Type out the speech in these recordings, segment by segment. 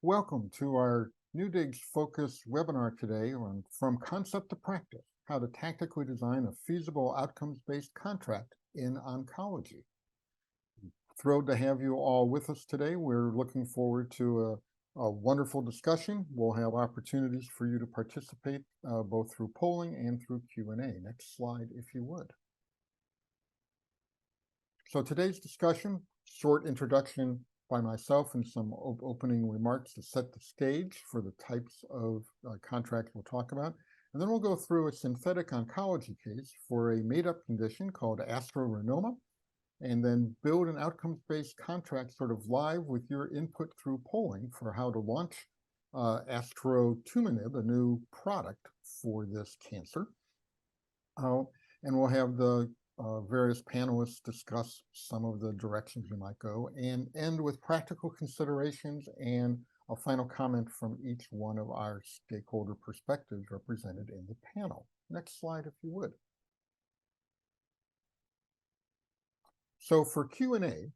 Welcome to our NEWDIGS Focus webinar today on From Concept to Practice, how to tactically design a feasible outcomes-based contract in oncology. Thrilled to have you all with us today. We're looking forward to a wonderful discussion. We'll have opportunities for you to participate both through polling and through Q&A. Next slide, if you would. So today's discussion, short introduction by myself and some opening remarks to set the stage for the types of contracts we'll talk about. And then we'll go through a synthetic oncology case for a made-up condition called astrorenoma, and then build an outcomes-based contract sort of live with your input through polling for how to launch astrotuminib, a new product for this cancer. And we'll have the various panelists discuss some of the directions we might go and end with practical considerations and a final comment from each one of our stakeholder perspectives represented in the panel. Next slide, if you would. So for Q&A,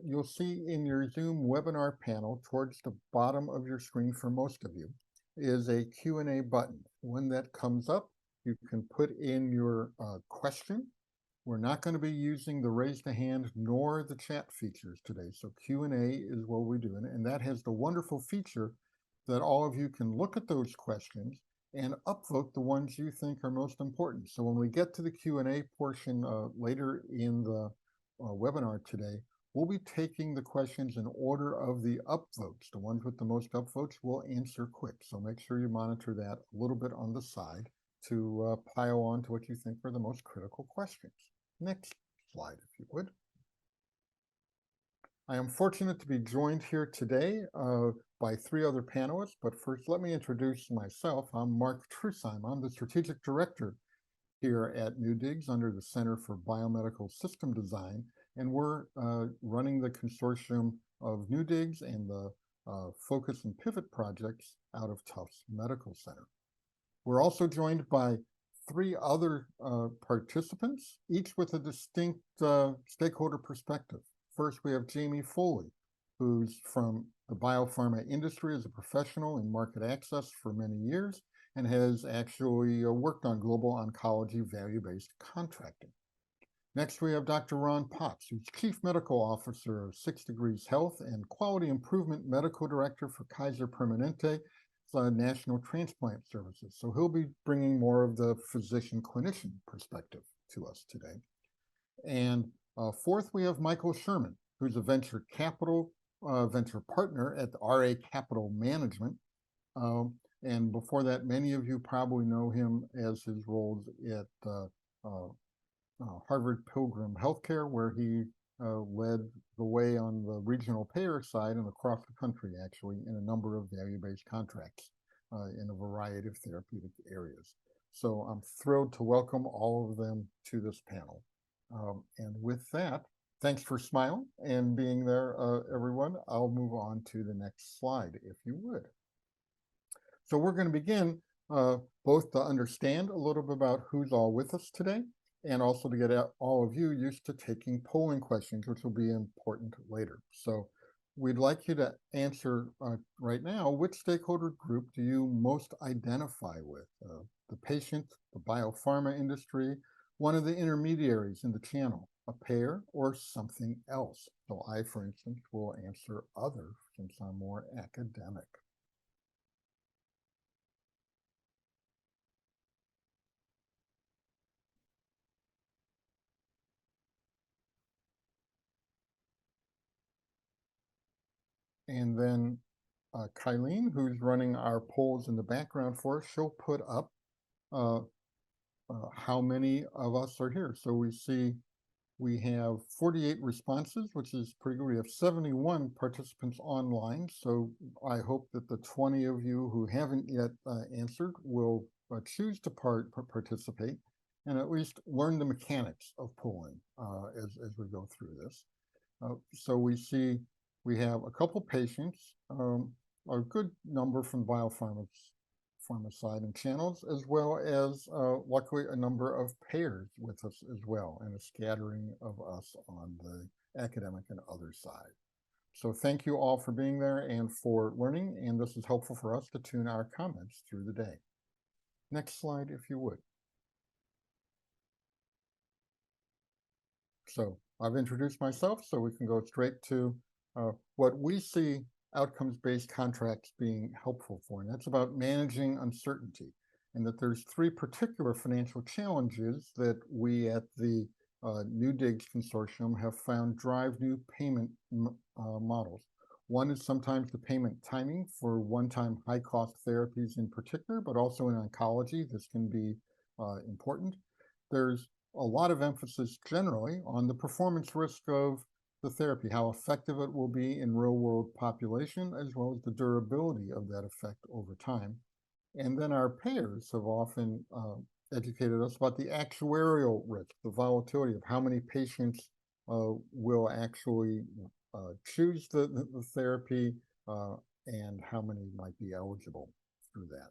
you'll see in your Zoom webinar panel towards the bottom of your screen for most of you is a Q&A button. When that comes up, you can put in your question. We're not going to be using the raise the hand nor the chat features today. So Q&A is what we're doing. And that has the wonderful feature that all of you can look at those questions and upvote the ones you think are most important. So when we get to the Q&A portion later in the webinar today, we'll be taking the questions in order of the upvotes. The ones with the most upvotes we'll answer quick. So make sure you monitor that a little bit on the side to pile on to what you think are the most critical questions. Next slide, if you would. I am fortunate to be joined here today by three other panelists, but first let me introduce myself. I'm Mark Trusheim. I'm the Strategic Director here at NEWDIGS under the Center for Biomedical System Design, and we're running the consortium of NEWDIGS and the Focus and Pivot projects out of Tufts Medical Center. We're also joined by three other participants, each with a distinct stakeholder perspective. First, we have Jamie Foley, who's from the biopharma industry as a professional in market access for many years and has actually worked on global oncology value-based contracting. Next, we have Dr. Ron Potts, who's Chief Medical Officer of 6 Degrees Health and Quality Improvement Medical Director for Kaiser Permanente, National Transplant Services. So he'll be bringing more of the physician-clinician perspective to us today. And fourth, we have Michael Sherman, who's a venture partner at the RA Capital Management. And before that, many of you probably know him as his roles at Harvard Pilgrim Healthcare, where he led the way on the regional payer side and across the country, actually, in a number of value-based contracts in a variety of therapeutic areas. So I'm thrilled to welcome all of them to this panel. And with that, thanks for smiling and being there, everyone. I'll move on to the next slide, if you would. So we're going to begin both to understand a little bit about who's all with us today, and also to get all of you used to taking polling questions, which will be important later. So we'd like you to answer right now, which stakeholder group do you most identify with? The patient, the biopharma industry, one of the intermediaries in the channel, a payer, or something else? So I, for instance, will answer other, since I'm more academic. And then Kylene, who's running our polls in the background for us, she'll put up how many of us are here. So we see we have 48 responses, which is pretty good. We have 71 participants online. So I hope that the 20 of you who haven't yet answered will choose to participate and at least learn the mechanics of polling as we go through this. So we see we have a couple patients, a good number from biopharma side and channels, as well as luckily a number of payers with us as well, and a scattering of us on the academic and other side. So thank you all for being there and for learning, and this is helpful for us to tune our comments through the day. Next slide, if you would. So I've introduced myself, so we can go straight to what we see outcomes-based contracts being helpful for, and that's about managing uncertainty, and that there's three particular financial challenges that we at the NEWDIGS Consortium have found drive new payment models. One is sometimes the payment timing for one-time high-cost therapies in particular, but also in oncology, this can be important. There's a lot of emphasis generally on the performance risk of the therapy, how effective it will be in real-world population, as well as the durability of that effect over time. And then our payers have often educated us about the actuarial risk, the volatility of how many patients will actually choose the therapy and how many might be eligible through that.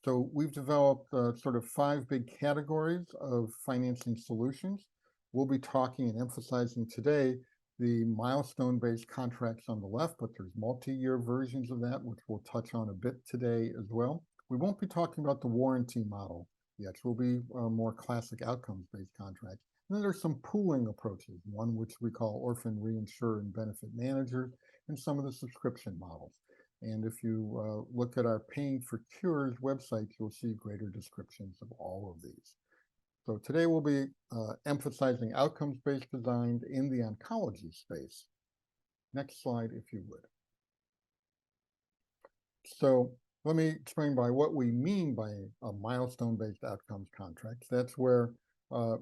So we've developed sort of 5 big categories of financing solutions. We'll be talking and emphasizing today the milestone-based contracts on the left, but there's multi-year versions of that, which we'll touch on a bit today as well. We won't be talking about the warranty model yet. We'll be more classic outcomes-based contracts. And then there's some pooling approaches, one which we call orphan reinsurer and benefit manager, and some of the subscription models. And if you look at our Paying for Cures website, you'll see greater descriptions of all of these. So today we'll be emphasizing outcomes-based design in the oncology space. Next slide, if you would. So let me explain by what we mean by a milestone-based outcomes contract. That's where a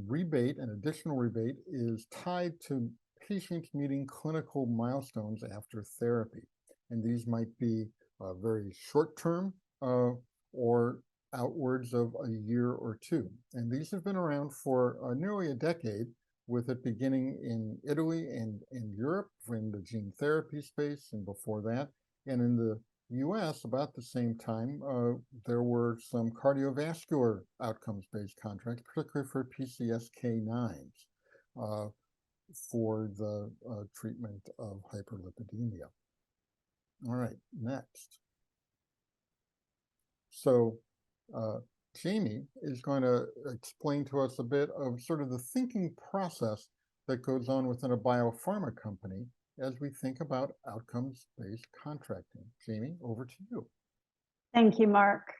rebate, an additional rebate, is tied to patients meeting clinical milestones after therapy. And these might be very short-term or outwards of a year or two. And these have been around for nearly a decade, with it beginning in Italy and in Europe in the gene therapy space, and before that. And in the US, about the same time, there were some cardiovascular outcomes-based contracts, particularly for PCSK9s for the treatment of hyperlipidemia. All right, next. So Jamie is going to explain to us a bit of sort of the thinking process that goes on within a biopharma company as we think about outcomes-based contracting. Jamie, over to you. Thank you, Mark.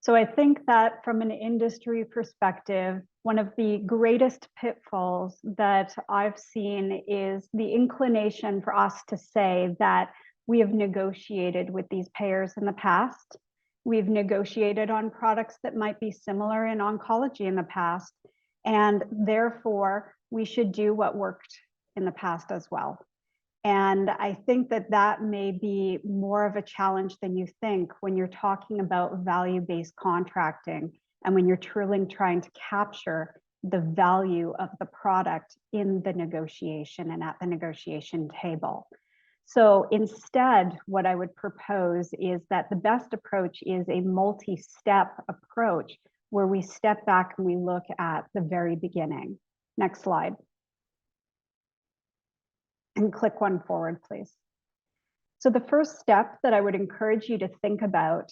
So I think that from an industry perspective, one of the greatest pitfalls that I've seen is the inclination for us to say that we have negotiated with these payers in the past. We've negotiated on products that might be similar in oncology in the past, and therefore we should do what worked in the past as well. And I think that that may be more of a challenge than you think when you're talking about value-based contracting and when you're truly trying to capture the value of the product in the negotiation and at the negotiation table. So instead, what I would propose is that the best approach is a multi-step approach where we step back and we look at the very beginning. Next slide. And click one forward, please. So the first step that I would encourage you to think about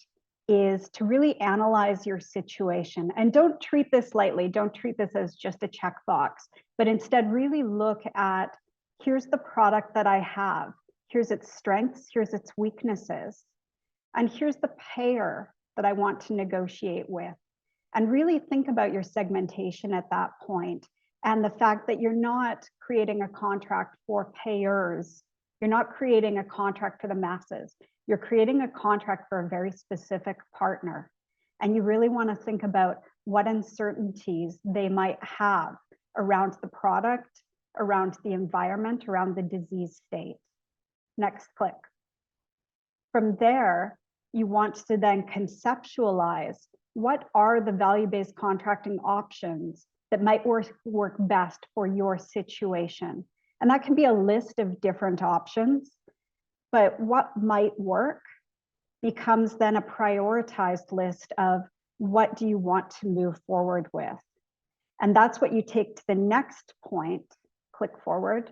is to really analyze your situation. And don't treat this lightly. Don't treat this as just a checkbox, but instead really look at, here's the product that I have. Here's its strengths, here's its weaknesses, and here's the payer that I want to negotiate with. And really think about your segmentation at that point and the fact that you're not creating a contract for payers. You're not creating a contract for the masses. You're creating a contract for a very specific partner. And you really want to think about what uncertainties they might have around the product, around the environment, around the disease state. Next click. From there, you want to then conceptualize what are the value-based contracting options that might work best for your situation. And that can be a list of different options, but what might work becomes then a prioritized list of what do you want to move forward with. And that's what you take to the next point, click forward,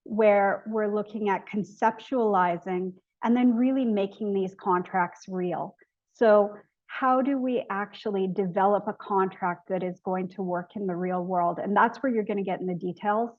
where we're looking at conceptualizing and then really making these contracts real. So how do we actually develop a contract that is going to work in the real world? And that's where you're going to get in the details.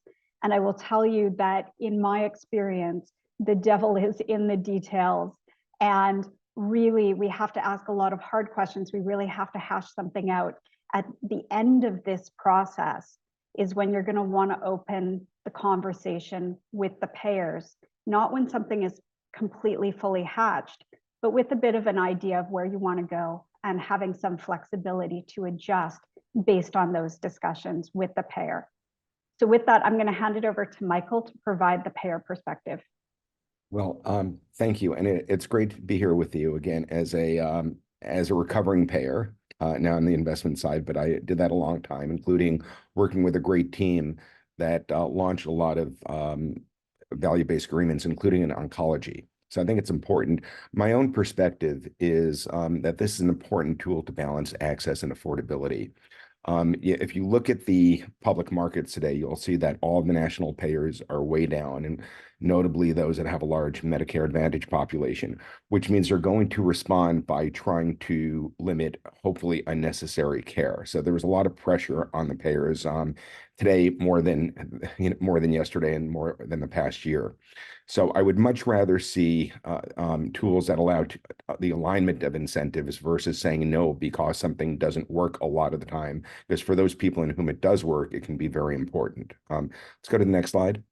And I will tell you that in my experience, the devil is in the details. And really, we have to ask a lot of hard questions. We really have to hash something out. At the end of this process is when you're going to want to open the conversation with the payers, not when something is completely fully hatched, but with a bit of an idea of where you want to go and having some flexibility to adjust based on those discussions with the payer. So with that, I'm going to hand it over to Michael to provide the payer perspective. Well, thank you, and it's great to be here with you again as a recovering payer now on the investment side. But I did that a long time, including working with a great team that launched a lot of value-based agreements, including in oncology. So I think it's important. My own perspective is that this is an important tool to balance access and affordability. If you look at the public markets today, you'll see that all of the national payers are way down, and notably those that have a large Medicare Advantage population, which means they're going to respond by trying to limit, hopefully, unnecessary care. So there was a lot of pressure on the payers today, more than yesterday and more than the past year. So I would much rather see tools that allow the alignment of incentives versus saying no because something doesn't work a lot of the time. Because for those people in whom it does work, it can be very important. Let's go to the next slide.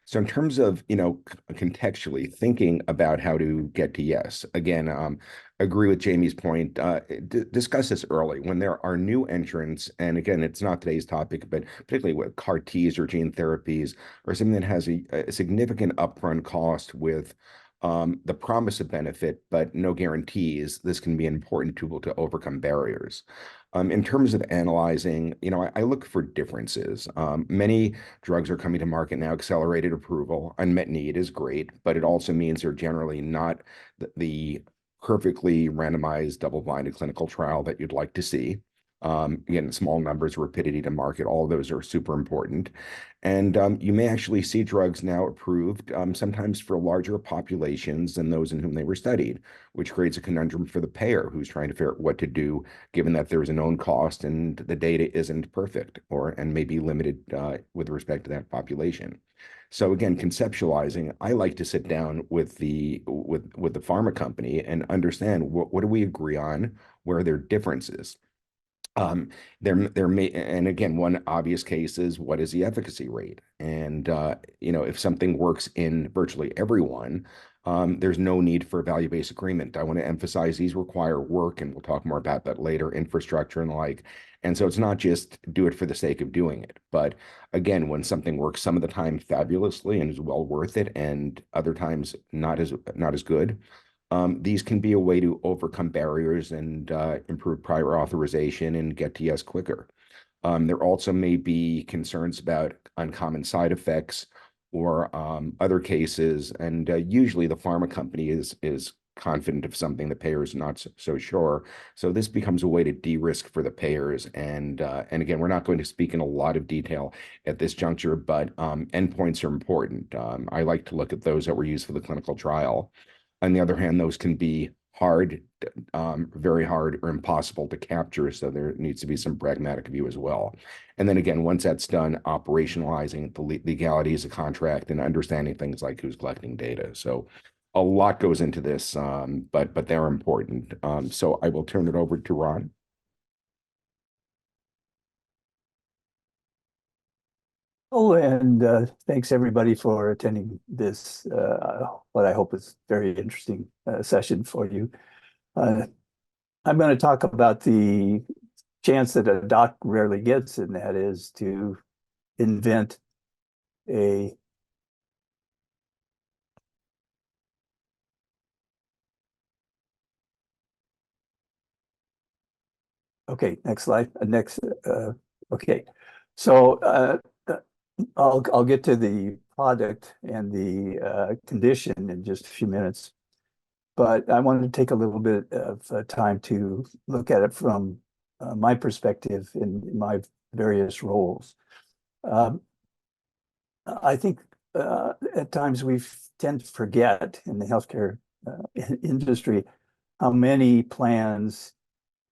So in terms of, contextually thinking about how to get to yes, again, agree with Jamie's point. Discuss this early when there are new entrants. And again, it's not today's topic, but particularly with CAR Ts or gene therapies or something that has a significant upfront cost with the promise of benefit, but no guarantees. This can be an important tool to overcome barriers. In terms of analyzing, I look for differences. Many drugs are coming to market now, accelerated approval. Unmet need is great, but it also means they're generally not the perfectly randomized, double-blinded clinical trial that you'd like to see. Again, small numbers, rapidity to market, all of those are super important. And you may actually see drugs now approved, sometimes for larger populations than those in whom they were studied, which creates a conundrum for the payer who's trying to figure out what to do, given that there's a known cost and the data isn't perfect and may be limited with respect to that population. So again, conceptualizing, I like to sit down with the pharma company and understand what do we agree on, where are there differences. There may, and again, one obvious case is what is the efficacy rate? And, if something works in virtually everyone, there's no need for a value-based agreement. I want to emphasize these require work, and we'll talk more about that later, infrastructure and the like. And so it's not just do it for the sake of doing it. But again, when something works some of the time fabulously and is well worth it, and other times not as good, these can be a way to overcome barriers and improve prior authorization and get to yes quicker. There also may be concerns about uncommon side effects or other cases, and usually the pharma company is confident of something, the payer is not so sure. So this becomes a way to de-risk for the payers. And again, we're not going to speak in a lot of detail at this juncture, but endpoints are important. I like to look at those that were used for the clinical trial. On the other hand, those can be hard, very hard or impossible to capture. So there needs to be some pragmatic view as well. And then again, once that's done, operationalizing the legalities of contract and understanding things like who's collecting data. So a lot goes into this, but they're important. So I will turn it over to Ron. Oh, and thanks everybody for attending this, what I hope is very interesting session for you. I'm going to talk about the chance that a doc rarely gets, and that is to invent a okay, next slide. Okay, so I'll get to the product and the condition in just a few minutes, but I wanted to take a little bit of time to look at it from my perspective in my various roles. I think at times we tend to forget in the healthcare industry how many plans,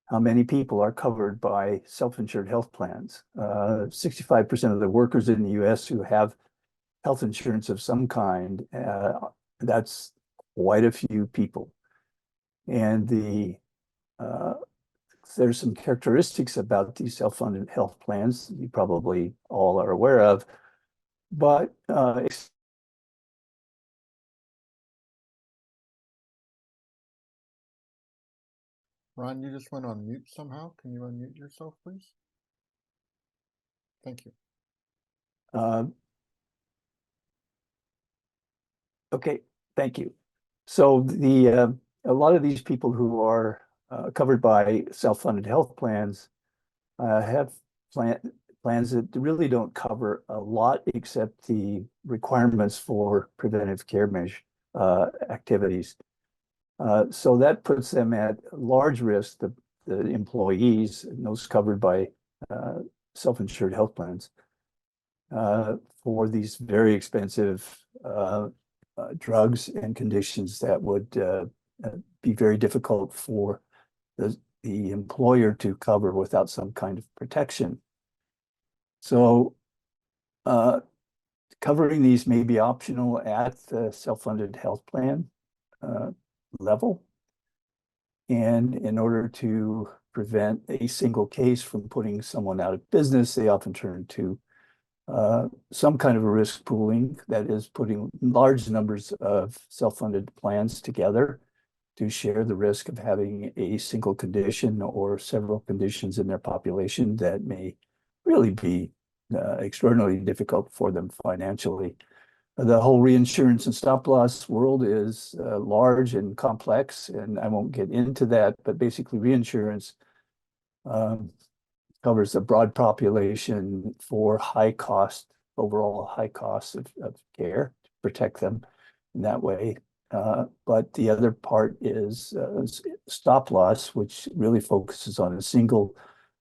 how many people are covered by self-insured health plans. 65% of the workers in the US who have health insurance of some kind, that's quite a few people. And there's some characteristics about these self-funded health plans you probably all are aware of, but Ron, you just went on mute somehow. Can you unmute yourself, please? Thank you. Okay, thank you. So a lot of these people who are covered by self-funded health plans have plans that really don't cover a lot except the requirements for preventive care measure activities. So that puts them at large risk, the employees and those covered by self-insured health plans, for these very expensive drugs and conditions that would be very difficult for the employer to cover without some kind of protection. So covering these may be optional at the self-funded health plan level. And in order to prevent a single case from putting someone out of business, they often turn to some kind of a risk pooling, that is putting large numbers of self-funded plans together to share the risk of having a single condition or several conditions in their population that may really be extraordinarily difficult for them financially. The whole reinsurance and stop loss world is large and complex, and I won't get into that, but basically reinsurance covers a broad population for overall high costs of care to protect them in that way. But the other part is stop loss, which really focuses on a single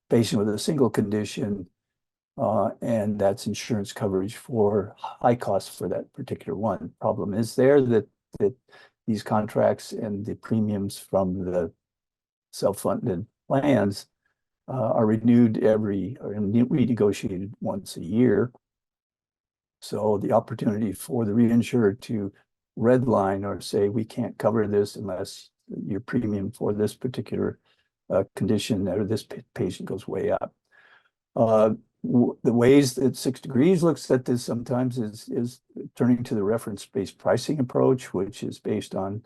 patient with a single condition, and that's insurance coverage for high costs for that particular one. Problem is there that these contracts and the premiums from the self-funded plans are renewed or renegotiated once a year. So the opportunity for the reinsurer to redline or say, we can't cover this unless your premium for this particular condition or this patient goes way up. The ways that 6 Degrees looks at this sometimes is turning to the reference-based pricing approach, which is based on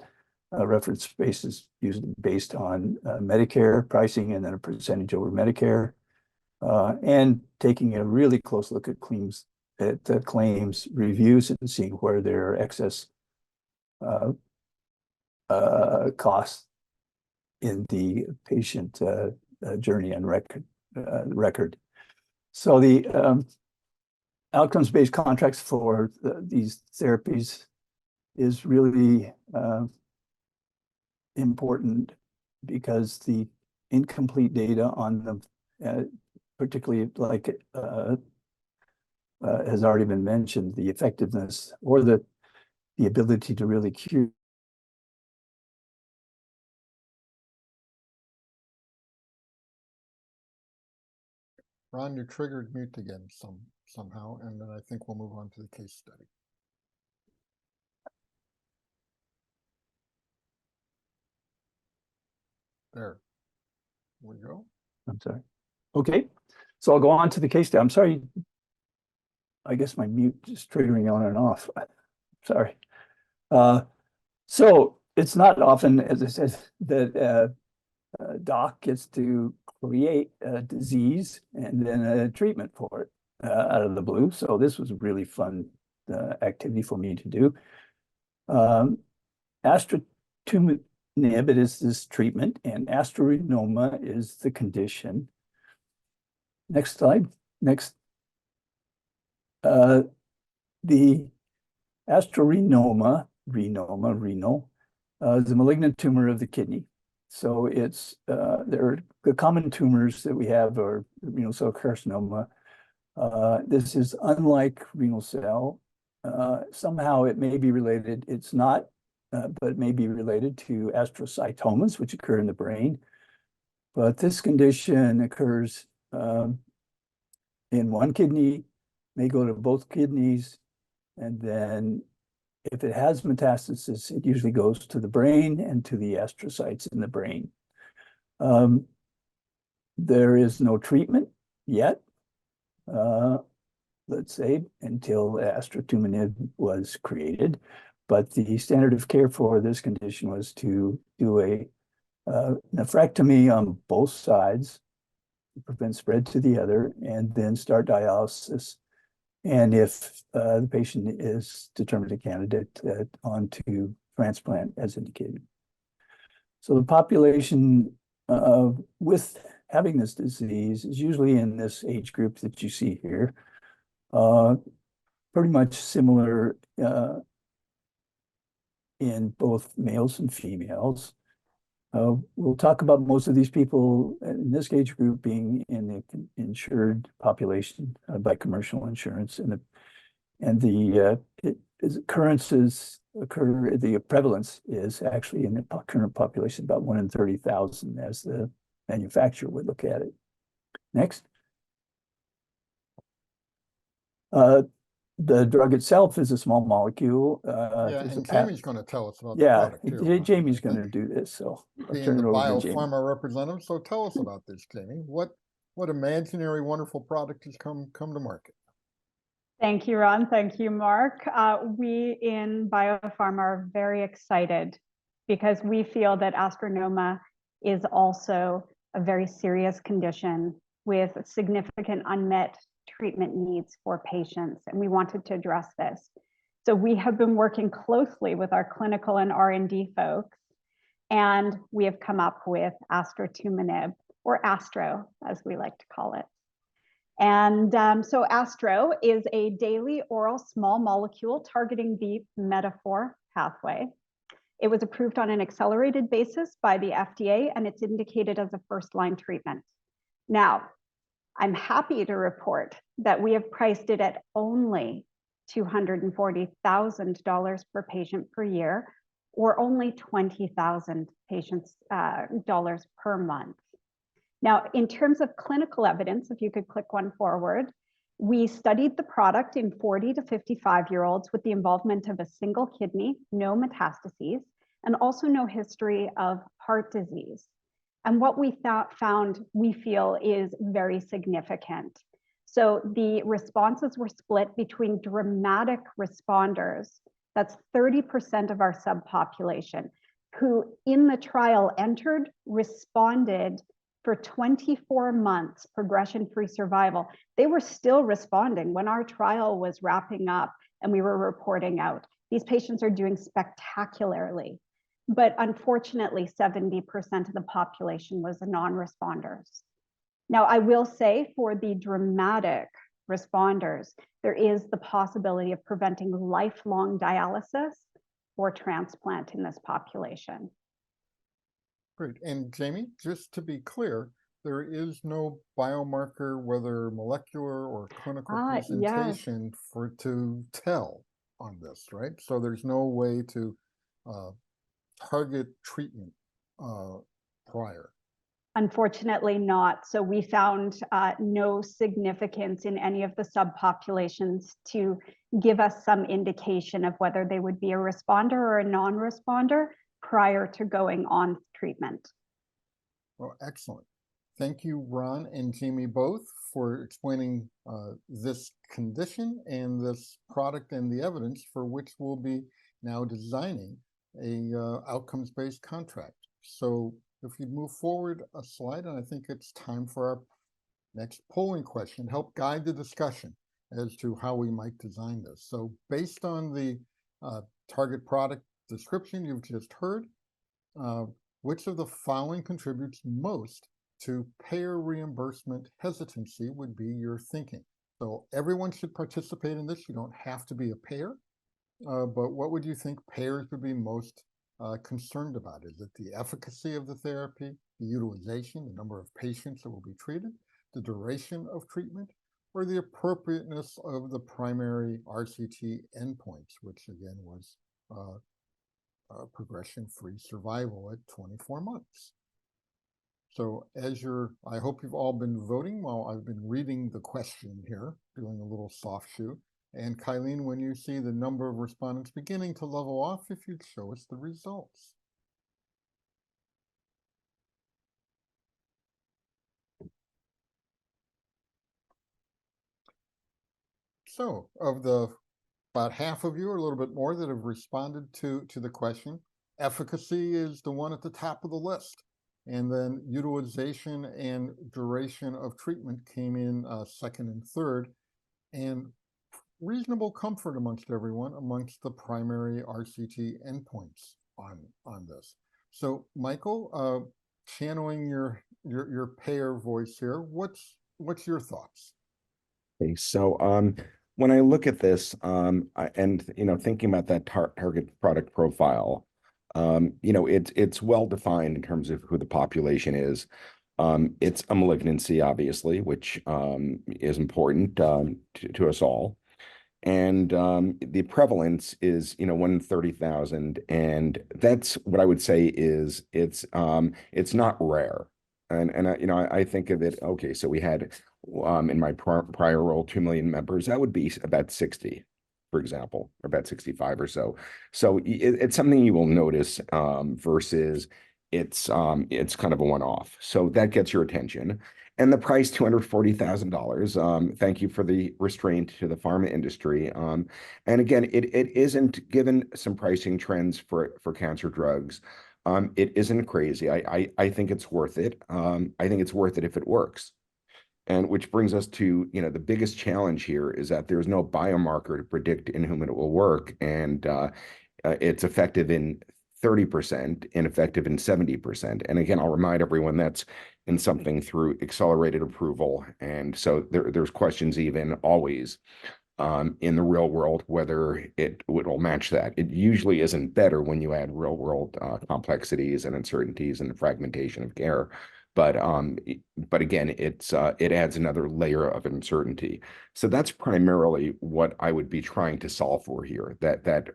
reference basis, usually based on Medicare pricing and then a percentage over Medicare, and taking a really close look at claims reviews and seeing where there are excess costs in the patient journey and record. So the outcomes-based contracts for these therapies is really important because the incomplete data on them, particularly like has already been mentioned, the effectiveness or the ability to really cure. Ron, you triggered mute again somehow, and then I think we'll move on to the case study. There we go. I'm sorry. Okay, so I'll go on to the case study. I'm sorry. I guess my mute is triggering on and off. Sorry. So it's not often, as I said, that doc gets to create a disease and then a treatment for it out of the blue. So this was a really fun activity for me to do. Astratumab is this treatment, and astrorenoma is the condition. Next slide. Next. The astrorenoma, renal, is a malignant tumor of the kidney. So it's the common tumors that we have are renal cell carcinoma, This is unlike renal cell. Somehow it may be related, it's not, but it may be related to astrocytomas, which occur in the brain. But this condition occurs in one kidney, may go to both kidneys, and then if it has metastasis, it usually goes to the brain and to the astrocytes in the brain. There is no treatment yet, let's say, until astratuminib was created. But the standard of care for this condition was to do a nephrectomy on both sides to prevent spread to the other, and then start dialysis. And if the patient is determined a candidate, on to transplant as indicated. So the population with having this disease is usually in this age group that you see here, pretty much similar in both males and females. We'll talk about most of these people in this age group being in the insured population by commercial insurance, and the prevalence is actually in the current population about 1 in 30,000 as the manufacturer would look at it. Next. The drug itself is a small molecule. Yeah, and Jamie's going to tell us about the Yeah, product here. Jamie's going to do this, so I'll Being turn the it over to Jamie. biopharma representative, so tell us about this, Jamie. What imaginary wonderful product has come to market? Thank you, Ron. Thank you, Mark. We in biopharma are very excited because we feel that astronoma is also a very serious condition with significant unmet treatment needs for patients, and we wanted to address this. So we have been working closely with our clinical and R&D folks, and we have come up with astratuminib, or Astro, as we like to call it. And so Astro is a daily oral small molecule targeting the metaphor pathway. It was approved on an accelerated basis by the FDA, and it's indicated as a first-line treatment. Now, I'm happy to report that we have priced it at only $240,000 per patient per year, or only $20,000 dollars per month. Now, in terms of clinical evidence, if you could click one forward, we studied the product in 40 to 55-year-olds with the involvement of a single kidney, no metastases, and also no history of heart disease. And what we found, we feel, is very significant. So the responses were split between dramatic responders, that's 30% of our subpopulation, who in the trial responded for 24 months, progression-free survival. They were still responding when our trial was wrapping up and we were reporting out. These patients are doing spectacularly. But unfortunately, 70% of the population was non-responders. Now, I will say for the dramatic responders, there is the possibility of preventing lifelong dialysis or transplant in this population. Great. And Jamie, just to be clear, there is no biomarker, whether molecular or clinical presentation, yes, to tell on this, right? So there's no way to target treatment prior. Unfortunately not. So we found no significance in any of the subpopulations to give us some indication of whether they would be a responder or a non-responder prior to going on treatment. Well, excellent. Thank you, Ron and Jamie, both, for explaining this condition and this product and the evidence for which we'll be now designing a outcomes-based contract. So if you move forward a slide, and I think it's time for our next polling question, help guide the discussion as to how we might design this. So based on the target product description you've just heard, which of the following contributes most to payer reimbursement hesitancy would be your thinking? So everyone should participate in this. You don't have to be a payer, but what would you think payers would be most concerned about? Is it the efficacy of the therapy, the utilization, the number of patients that will be treated, the duration of treatment, or the appropriateness of the primary RCT endpoints, which again was progression-free survival at 24 months. So I hope you've all been voting while I've been reading the question here, doing a little soft shoe. And Kylene, when you see the number of respondents beginning to level off, if you'd show us the results. So of about half of you, or a little bit more, that have responded to the question, efficacy is the one at the top of the list. And then utilization and duration of treatment came in second and third, and reasonable comfort amongst everyone amongst the primary RCT endpoints on this. So Michael, channeling your payer voice here, what's your thoughts? Okay, so when I look at this, and thinking about that target product profile, it's well defined in terms of who the population is. It's a malignancy, obviously, which is important to us all. And the prevalence is 1 in 30,000, and that's what I would say is it's not rare. And I think of it, okay, so we had in my prior role 2 million members. That would be about 60, for example, or about 65 or so. So it's something you will notice versus it's kind of a one-off. So that gets your attention. And the price, $240,000. Thank you for the restraint to the pharma industry. And again, it isn't, given some pricing trends for cancer drugs. It isn't crazy. I think it's worth it. I think it's worth it if it works. And which brings us to, the biggest challenge here is that there's no biomarker to predict in whom it will work. And it's effective in 30%, ineffective in 70%. And again, I'll remind everyone that's in something through accelerated approval. And so there's questions even always in the real world whether it will match that. It usually isn't better when you add real world complexities and uncertainties and the fragmentation of care. But again, it adds another layer of uncertainty. So that's primarily what I would be trying to solve for here. That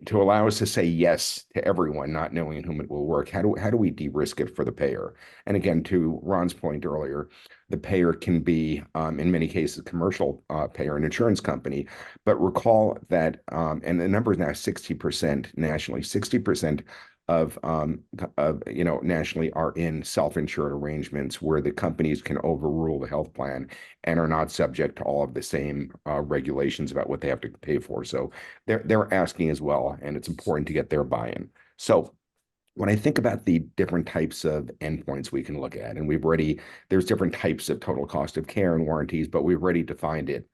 to allow us to say yes to everyone, not knowing in whom it will work. How do we de-risk it for the payer? And again, to Ron's point earlier, the payer can be, in many cases, a commercial payer, an insurance company. But recall that, and the number is now 60% nationally, 60% of nationally are in self-insured arrangements where the companies can overrule the health plan and are not subject to all of the same regulations about what they have to pay for. So they're asking as well, and it's important to get their buy-in. So when I think about the different types of endpoints we can look at, and there's different types of total cost of care and warranties, but we've already defined it.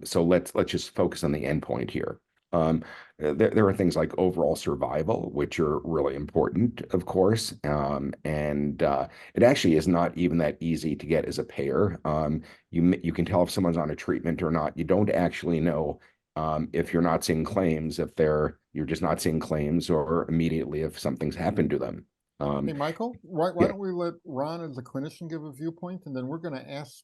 So let's just focus on the endpoint here. There are things like overall survival, which are really important, of course, and it actually is not even that easy to get as a payer. You can tell if someone's on a treatment or not. You don't actually know if you're not seeing claims, if you're just not seeing claims, or immediately if something's happened to them. Hey, Michael, why don't we let Ron as a clinician give a viewpoint, and then we're going to ask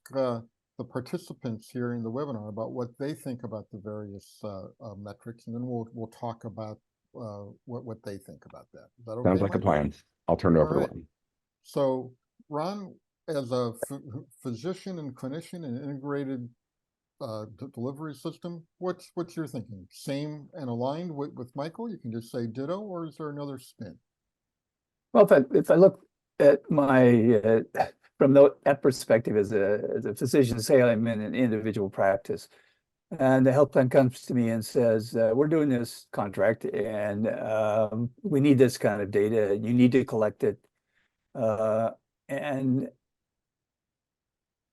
the participants here in the webinar about what they think about the various metrics, and then we'll talk about what they think about that. Is that okay, Sounds like Michael? a plan. I'll turn it over to Ron. So, Ron, as a physician and clinician and integrated delivery system, what's your thinking? Same and aligned with Michael? You can just say ditto, or is there another spin? Well, if I look at my from that perspective as a physician, say I'm in an individual practice, and the health plan comes to me and says, we're doing this contract, and we need this kind of data, and you need to collect it. And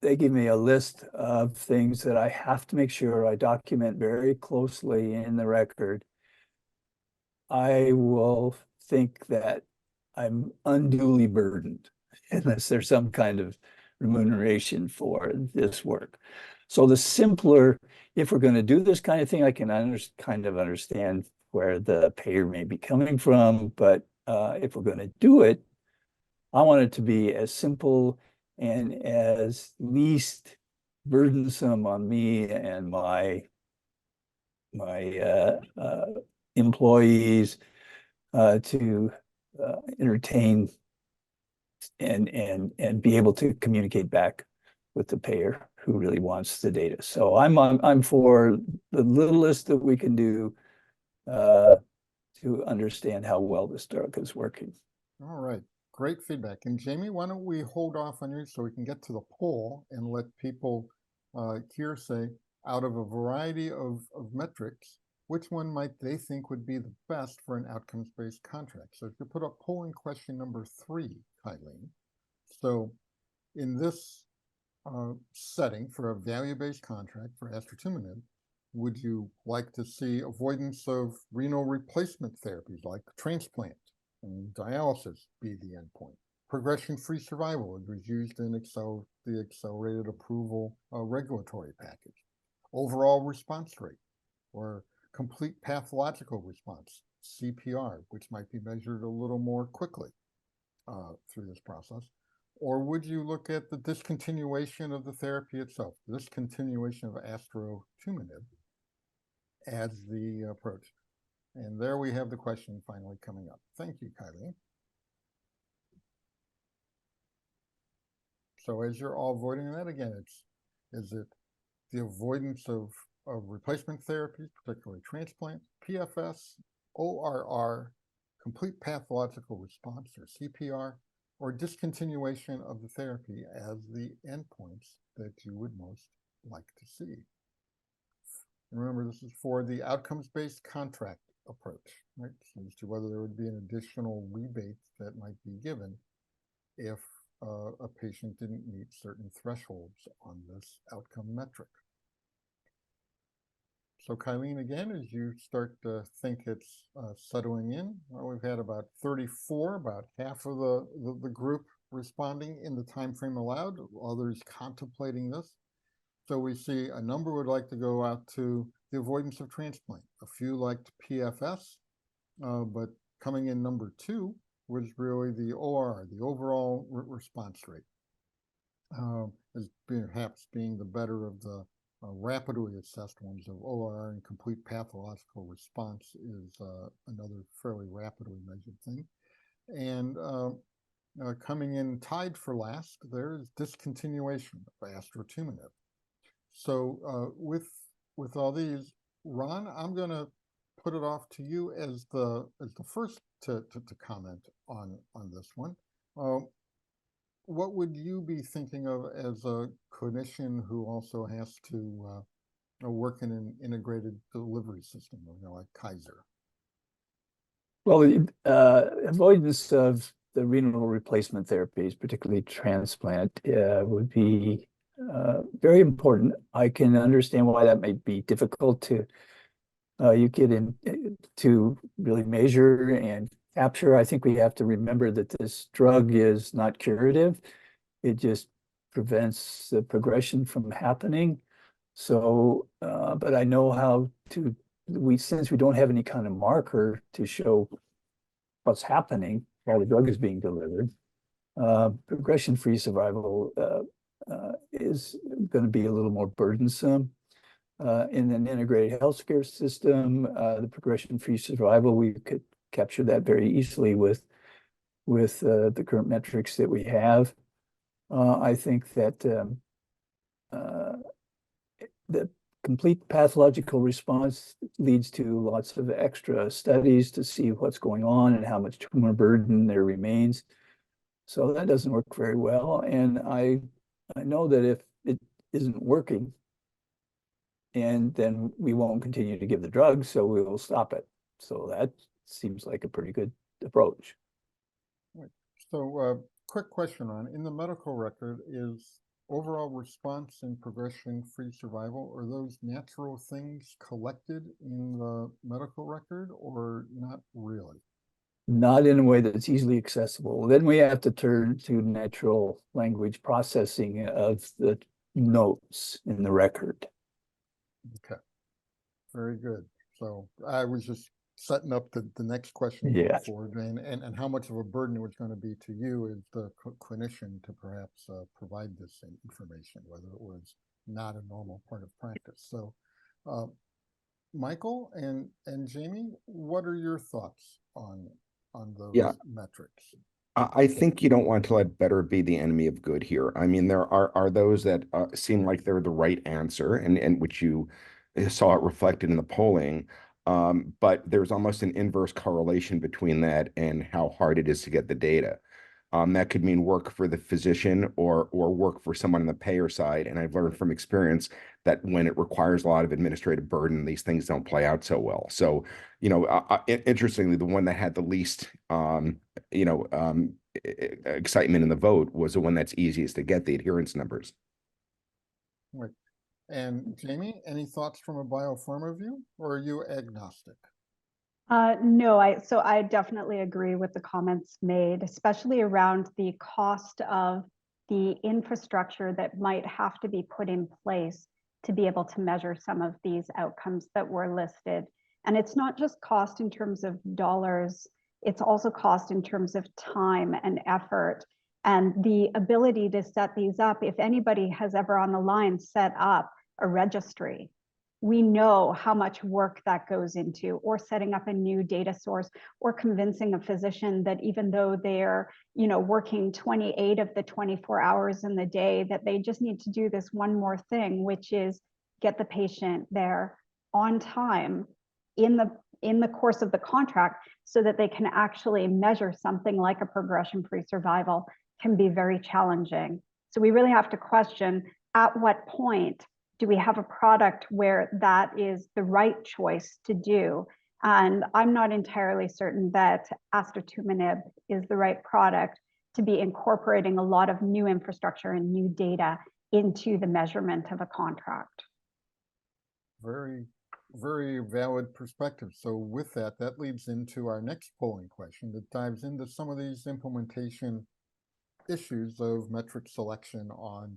they give me a list of things that I have to make sure I document very closely in the record. I will think that I'm unduly burdened unless there's some kind of remuneration for this work. So the simpler, if we're going to do this kind of thing, I can kind of understand where the payer may be coming from. But if we're going to do it, I want it to be as simple and as least burdensome on me and my employees to entertain and be able to communicate back with the payer who really wants the data. So I'm for the littlest that we can do to understand how well this drug is working. All right, great feedback. And Jamie, why don't we hold off on you so we can get to the poll and let people here say, out of a variety of metrics, which one might they think would be the best for an outcomes-based contract? So if you put up polling question number 3, Kylene. So in this setting for a value-based contract for astrutinib, would you like to see avoidance of renal replacement therapies like transplant and dialysis be the endpoint? Progression-free survival was used in the accelerated approval regulatory package. Overall response rate, or complete pathological response, CPR, which might be measured a little more quickly through this process. Or would you look at the discontinuation of the therapy itself, discontinuation of astrutinib as the approach? And there we have the question finally coming up. Thank you, Kylie. So as you're all voting that, again, is it the avoidance of replacement therapies, particularly transplant, PFS, ORR, complete pathological response, or CPR, or discontinuation of the therapy as the endpoints that you would most like to see? And remember, this is for the outcomes-based contract approach, right? So as to whether there would be an additional rebate that might be given if a patient didn't meet certain thresholds on this outcome metric. So Kylene, again, as you start to think it's settling in, well, we've had about 34, about half of the group responding in the time frame allowed, others contemplating this. So we see a number would like to go out to the avoidance of transplant. A few liked PFS, but coming in number 2 was really the ORR, the overall response rate, as perhaps being the better of the rapidly assessed ones of ORR, and complete pathological response is another fairly rapidly measured thing. And coming in tied for last, there's discontinuation of astrutinib. So with all these, Ron, I'm going to put it off to you as the first to comment on this one. What would you be thinking of as a clinician who also has to work in an integrated delivery system, like Kaiser? Well, avoidance of the renal replacement therapies, particularly transplant, would be very important. I can understand why that may be difficult to you get in to really measure and capture. I think we have to remember that this drug is not curative. It just prevents the progression from happening. So, but I know how to, since we don't have any kind of marker to show what's happening while the drug is being delivered, progression-free survival is going to be a little more burdensome. In an integrated healthcare system, the progression-free survival, we could capture that very easily with the current metrics that we have. I think that the complete pathological response leads to lots of extra studies to see what's going on and how much tumor burden there remains. So that doesn't work very well. And I know that if it isn't working, and then we won't continue to give the drug, so we will stop it. So that seems like a pretty good approach. Right. So quick question in the medical record, is overall response and progression-free survival, are those natural things collected in the medical record or not really? Not in a way that's easily accessible. Then we have to turn to natural language processing of the notes in the record. Okay, very good. So I was just setting up the next question forward, and how much of a burden it was going to be to you as the clinician to perhaps provide this information, whether it was not a normal part of practice. So, Michael and Jamie, what are your thoughts on those Yeah. metrics? I think you don't want to let better be the enemy of good here. I mean, there are those that seem like they're the right answer, and which you saw it reflected in the polling. But there's almost an inverse correlation between that and how hard it is to get the data. That could mean work for the physician or work for someone on the payer side. And I've learned from experience that when it requires a lot of administrative burden, these things don't play out so well. So, interestingly, the one that had the least, excitement in the vote was the one that's easiest to get the adherence numbers. Right. And Jamie, any thoughts from a biopharma view, or are you agnostic? No, I definitely agree with the comments made, especially around the cost of the infrastructure that might have to be put in place to be able to measure some of these outcomes that were listed. And it's not just cost in terms of dollars, it's also cost in terms of time and effort and the ability to set these up. If anybody has ever on the line set up a registry, we know how much work that goes into, or setting up a new data source, or convincing a physician that even though they're, working 28 of the 24 hours in the day, that they just need to do this one more thing, which is get the patient there on time in the course of the contract, so that they can actually measure something like a progression-free survival, can be very challenging. So we really have to question, at what point do we have a product where that is the right choice to do? And I'm not entirely certain that astetumenib is the right product to be incorporating a lot of new infrastructure and new data into the measurement of a contract. Very, very valid perspective. So with that, that leads into our next polling question that dives into some of these implementation issues of metric selection on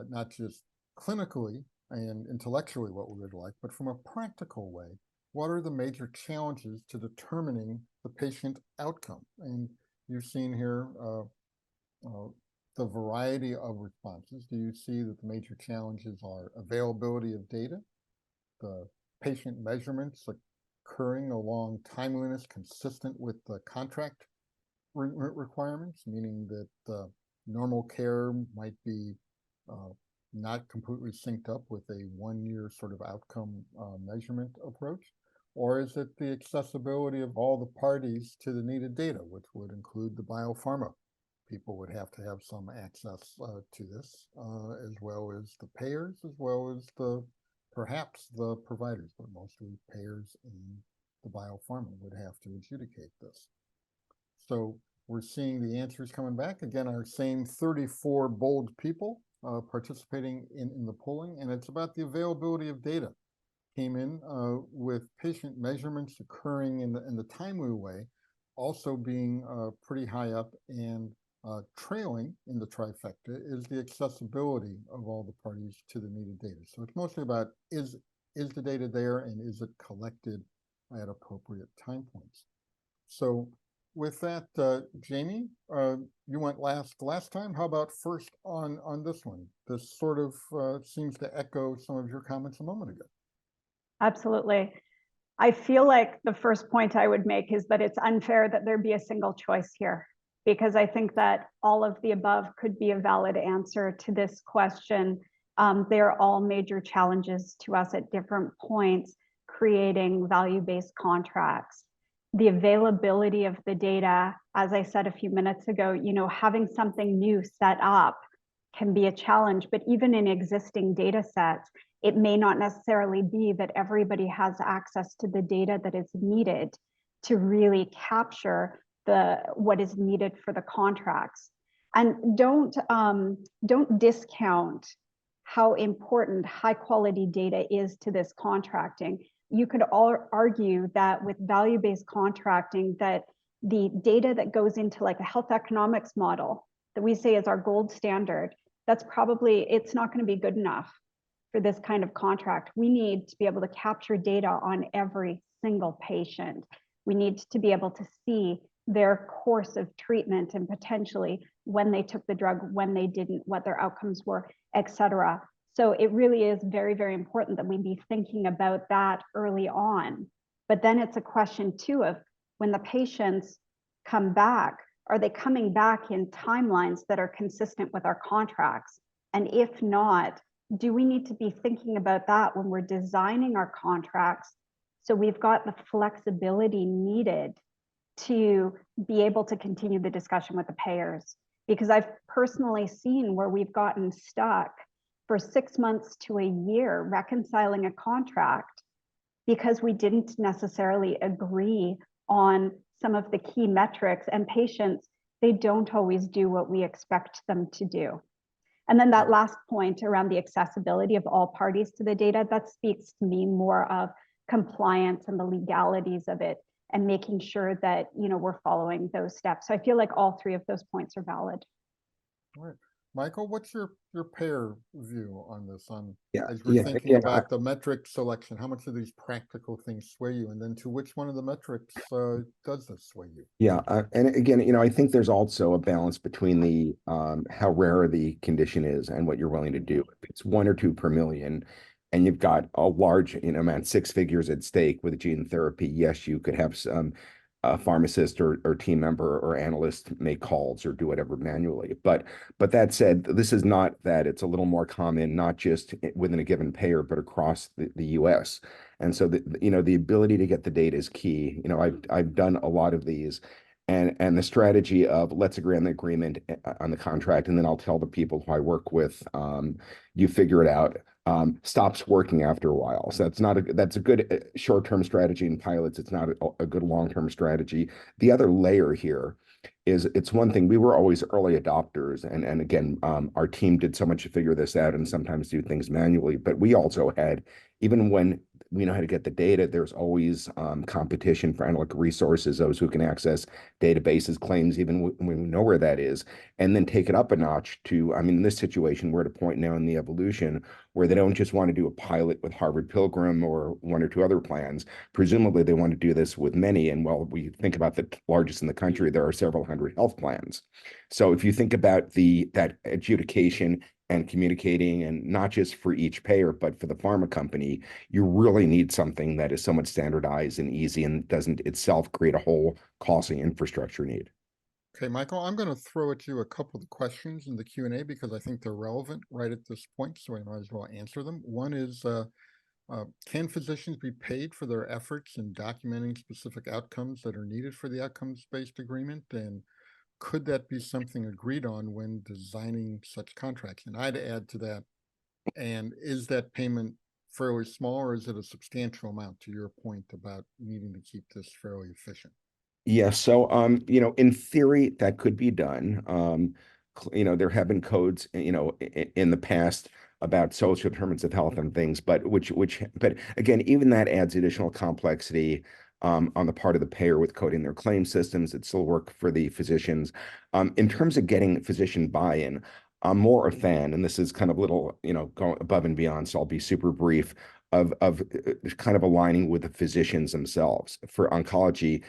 not just clinically and intellectually what we would like, but from a practical way, what are the major challenges to determining the patient outcome? And you've seen here the variety of responses. Do you see that the major challenges are availability of data, the patient measurements occurring along timeliness consistent with the contract requirements, meaning that normal care might be not completely synced up with a 1-year sort of outcome measurement approach? Or is it the accessibility of all the parties to the needed data, which would include the biopharma? People would have to have some access to this, as well as the payers, as well as perhaps the providers, but mostly payers and the biopharma would have to adjudicate this. So we're seeing the answers coming back. Again, our same 34 bold people participating in the polling, and it's about the availability of data. Came in with patient measurements occurring in the timely way, also being pretty high up, and trailing in the trifecta is the accessibility of all the parties to the needed data. So it's mostly about is the data there, and is it collected at appropriate time points? So with that, Jamie, you went last time. How about first on this one? This sort of seems to echo some of your comments a moment ago. Absolutely. I feel like the first point I would make is that it's unfair that there be a single choice here, because I think that all of the above could be a valid answer to this question. They're all major challenges to us at different points, creating value-based contracts. The availability of the data, as I said a few minutes ago, having something new set up can be a challenge, but even in existing data sets, it may not necessarily be that everybody has access to the data that is needed to really capture what is needed for the contracts. And don't discount how important high quality data is to this contracting. You could argue that with value-based contracting, that the data that goes into like a health economics model that we say is our gold standard, it's not going to be good enough for this kind of contract. We need to be able to capture data on every single patient. We need to be able to see their course of treatment, and potentially when they took the drug, when they didn't, what their outcomes were, et cetera. So it really is very, very important that we be thinking about that early on. But then it's a question too of when the patients come back, are they coming back in timelines that are consistent with our contracts? And if not, do we need to be thinking about that when we're designing our contracts so we've got the flexibility needed to be able to continue the discussion with the payers? Because I've personally seen where we've gotten stuck for 6 months to a year reconciling a contract because we didn't necessarily agree on some of the key metrics, and patients, they don't always do what we expect them to do. And then that last point around the accessibility of all parties to the data, that speaks to me more of compliance and the legalities of it and making sure that, you know, we're following those steps. So I feel like all three of those points are valid. All right. Michael, what's your payer view on this? As we're yeah, thinking again, about the metric selection, how much of these practical things sway you? And then to which one of the metrics does this sway you? Yeah, and again, I think there's also a balance between the how rare the condition is and what you're willing to do. If it's 1 or 2 per million, and you've got a large, amount, 6 figures at stake with gene therapy, yes, you could have some a pharmacist or team member or analyst make calls or do whatever manually. But that said, this is not that. It's a little more common, not just within a given payer, but across the U.S. And so the ability to get the data is key. I've done a lot of these, and the strategy of let's agree on the agreement on the contract, and then I'll tell the people who I work with, you figure it out. Stops working after a while. So that's a good short-term strategy in pilots. It's not a good long-term strategy. The other layer here is it's one thing, we were always early adopters, and again, our team did so much to figure this out and sometimes do things manually, but we also had, even when we know how to get the data, there's always competition for analytical resources, those who can access databases, claims, even when we know where that is, and then take it up a notch to, in this situation, we're at a point now in the evolution where they don't just want to do a pilot with Harvard Pilgrim or 1 or 2 other plans. Presumably, they want to do this with many. And while we think about the largest in the country, there are several hundred health plans. So if you think about that adjudication and communicating, and not just for each payer, but for the pharma company, you really need something that is somewhat standardized and easy and doesn't itself create a whole costly infrastructure need. Okay, Michael, I'm going to throw at you a couple of questions in the Q&A because I think they're relevant right at this point, so I might as well answer them. One is, can physicians be paid for their efforts in documenting specific outcomes that are needed for the outcomes-based agreement? And could that be something agreed on when designing such contracts? And I'd add to that, and is that payment fairly small, or is it a substantial amount, to your point about needing to keep this fairly efficient? Yeah, so in theory that could be done. There have been codes, in the past about social determinants of health and things, but again, even that adds additional complexity on the part of the payer with coding their claim systems. It still work for the physicians. In terms of getting physician buy-in, I'm more a fan, and this is kind of little, going above and beyond, so I'll be super brief, of kind of aligning with the physicians themselves. For oncology,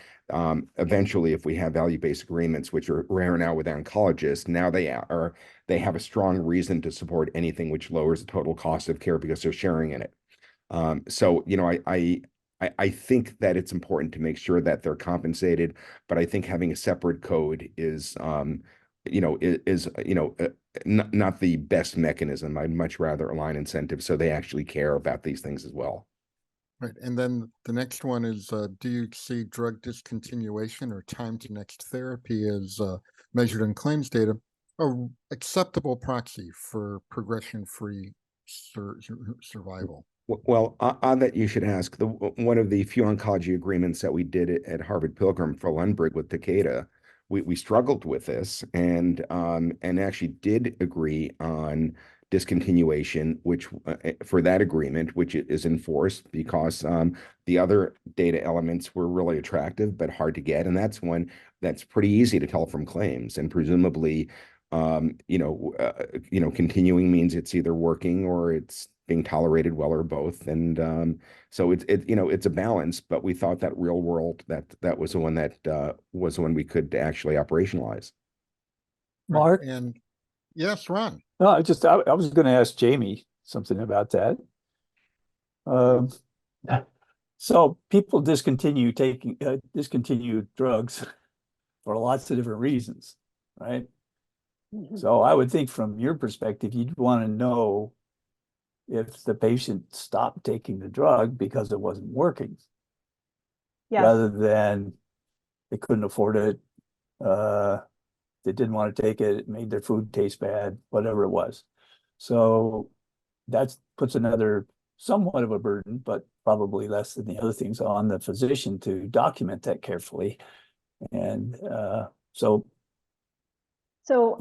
eventually, if we have value-based agreements, which are rare now with oncologists, now they have a strong reason to support anything which lowers the total cost of care because they're sharing in it. So I think that it's important to make sure that they're compensated, but I think having a separate code is not the best mechanism. I'd much rather align incentives so they actually care about these things as well. Right. And then the next one is, do you see drug discontinuation or time to next therapy as measured in claims data a acceptable proxy for progression-free survival? Well, on that, you should ask. One of the few oncology agreements that we did at Harvard Pilgrim for Lundberg with Takeda, we struggled with this and actually did agree on discontinuation, which for that agreement, which is enforced because the other data elements were really attractive but hard to get, and that's one that's pretty easy to tell from claims, and presumably, continuing means it's either working or it's being tolerated well, or both, and so it's a balance. But we thought that real world that was the one that was the one we could actually operationalize. Mark? And yes, Ron. No, I was going to ask Jamie, something about that. So people discontinue drugs for lots of different reasons, right? So I would think from your perspective, you'd want to know if the patient stopped taking the drug because it wasn't working, Yes. rather than they couldn't afford it, they didn't want to take it, it made their food taste bad, whatever it was. So that puts another somewhat of a burden, but probably less than the other things, on the physician to document that carefully. And so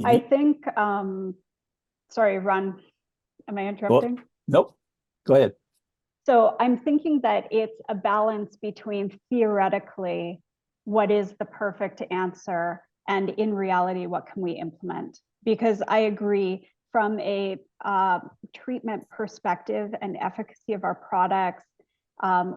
I think, sorry, Ron, am I interrupting? Well, nope, go ahead. So I'm thinking that it's a balance between theoretically what is the perfect answer and in reality, what can we implement? Because I agree, from a treatment perspective and efficacy of our products,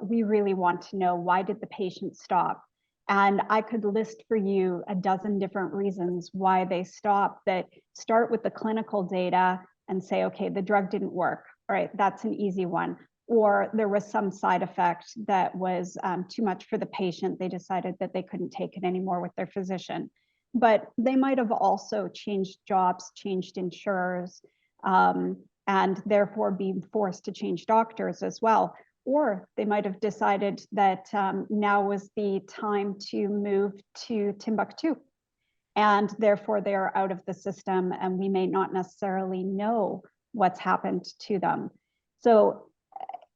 we really want to know, why did the patient stop? And I could list for you a dozen different reasons why they stopped, that start with the clinical data and say, okay, the drug didn't work. All right, that's an easy one. Or there was some side effect that was too much for the patient. They decided that they couldn't take it anymore with their physician. But they might have also changed jobs, changed insurers, and therefore being forced to change doctors as well. Or they might have decided that now was the time to move to Timbuktu, and therefore they are out of the system, and we may not necessarily know what's happened to them. So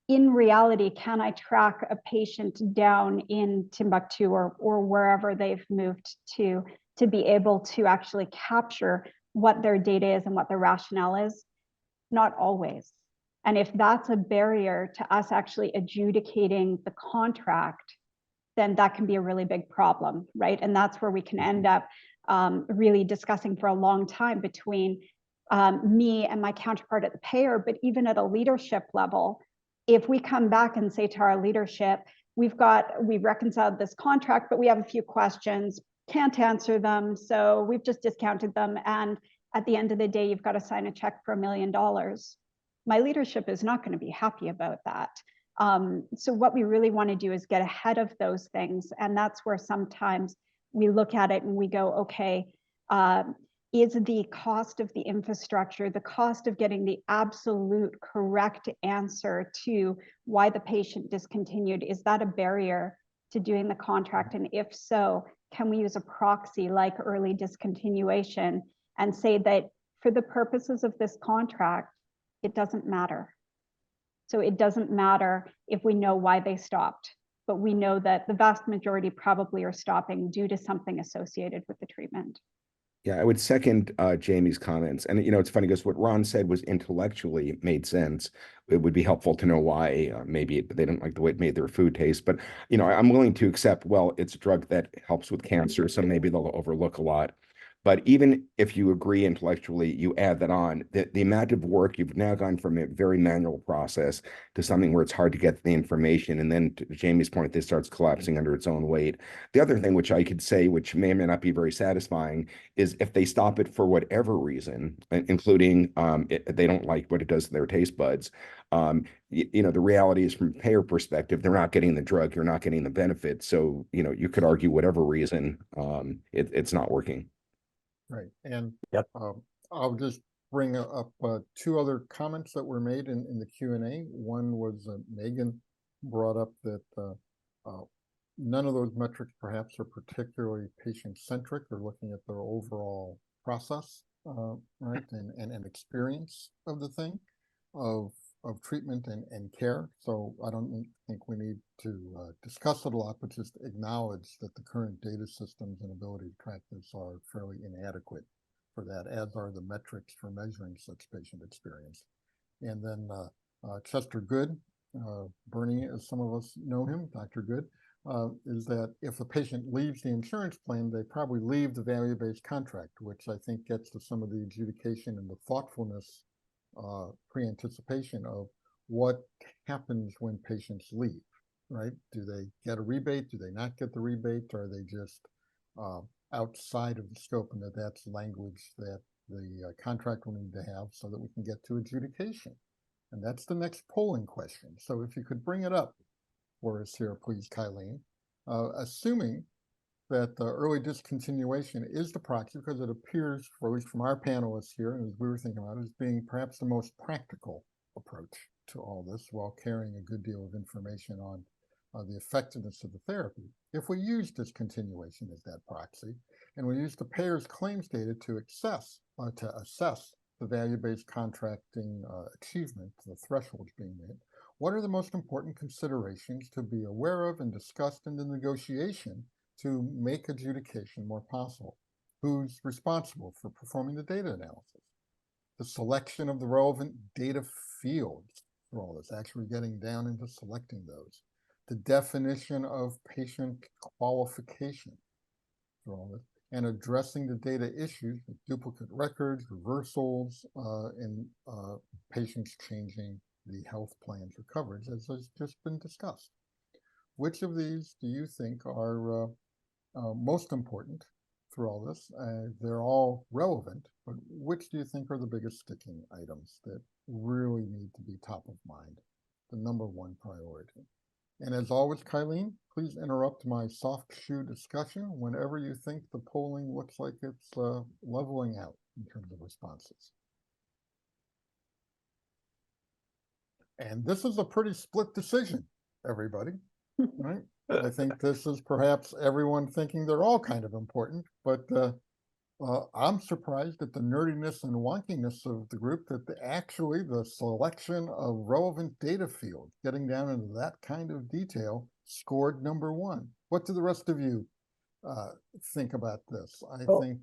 in reality, can I track a patient down in Timbuktu or wherever they've moved to be able to actually capture what their data is and what their rationale is? Not always. And if that's a barrier to us actually adjudicating the contract, then that can be a really big problem, right? And that's where we can end up really discussing for a long time between me and my counterpart at the payer, but even at a leadership level. If we come back and say to our leadership, we've reconciled this contract, but we have a few questions, can't answer them, so we've just discounted them, and at the end of the day, you've got to sign a check for $1 million. My leadership is not going to be happy about that. So what we really want to do is get ahead of those things. And that's where sometimes we look at it and we go, okay, is the cost of the infrastructure, the cost of getting the absolute correct answer to why the patient discontinued, is that a barrier to doing the contract? And if so, can we use a proxy like early discontinuation and say that for the purposes of this contract, it doesn't matter. So it doesn't matter if we know why they stopped, but we know that the vast majority probably are stopping due to something associated with the treatment. Yeah, I would second Jamie's comments. And, it's funny because what Ron said was intellectually made sense. It would be helpful to know why maybe they didn't like the way it made their food taste. But, I'm willing to accept, well, it's a drug that helps with cancer, so maybe they'll overlook a lot. But even if you agree intellectually, you add that on, the amount of work, you've now gone from a very manual process to something where it's hard to get the information. And then to Jamie's point, this starts collapsing under its own weight. The other thing, which I could say, which may or may not be very satisfying, is if they stop it for whatever reason, including they don't like what it does to their taste buds, the reality is, from a payer perspective, they're not getting the drug, you're not getting the benefit. So, you could argue whatever reason, it's not working. Right. And Yep. I'll just bring up two other comments that were made in the Q&A. One was Megan brought up that none of those metrics perhaps are particularly patient-centric or looking at their overall process, right, and experience of the thing, of treatment and care. So I don't think we need to discuss it a lot, but just acknowledge that the current data systems and ability to track this are fairly inadequate for that, as are the metrics for measuring such patient experience. And then Chester Good, Bernie, as some of us know him, Dr. Good, is that if a patient leaves the insurance plan, they probably leave the value-based contract, which I think gets to some of the adjudication and the thoughtfulness pre-anticipation of what happens when patients leave, right? Do they get a rebate? Do they not get the rebate? Or are they just outside of the scope, and that's language that the contract will need to have so that we can get to adjudication? And that's the next polling question. So if you could bring it up for us here, please, Kylene. Assuming that the early discontinuation is the proxy, because it appears, or at least from our panelists here, and as we were thinking about, as being perhaps the most practical approach to all this, while carrying a good deal of information on the effectiveness of the therapy. If we use discontinuation as that proxy, and we use the payer's claims data to assess the value-based contracting achievement, the thresholds being met, what are the most important considerations to be aware of and discussed in the negotiation to make adjudication more possible? Who's responsible for performing the data analysis? The selection of the relevant data fields for all this, actually getting down into selecting those. The definition of patient qualification for all this, and addressing the data issues with duplicate records, reversals, and patients changing the health plans or coverage, as has just been discussed. Which of these do you think are most important through all this? They're all relevant, but which do you think are the biggest sticking items that really need to be top of mind, the number one priority? And as always, Kylene, please interrupt my soft shoe discussion whenever you think the polling looks like it's leveling out in terms of responses. And this is a pretty split decision, everybody, right? I think this is perhaps everyone thinking they're all kind of important, but I'm surprised at the nerdiness and wonkiness of the group that actually the selection of relevant data fields, getting down into that kind of detail, scored number one. What do the rest of you think about this? I think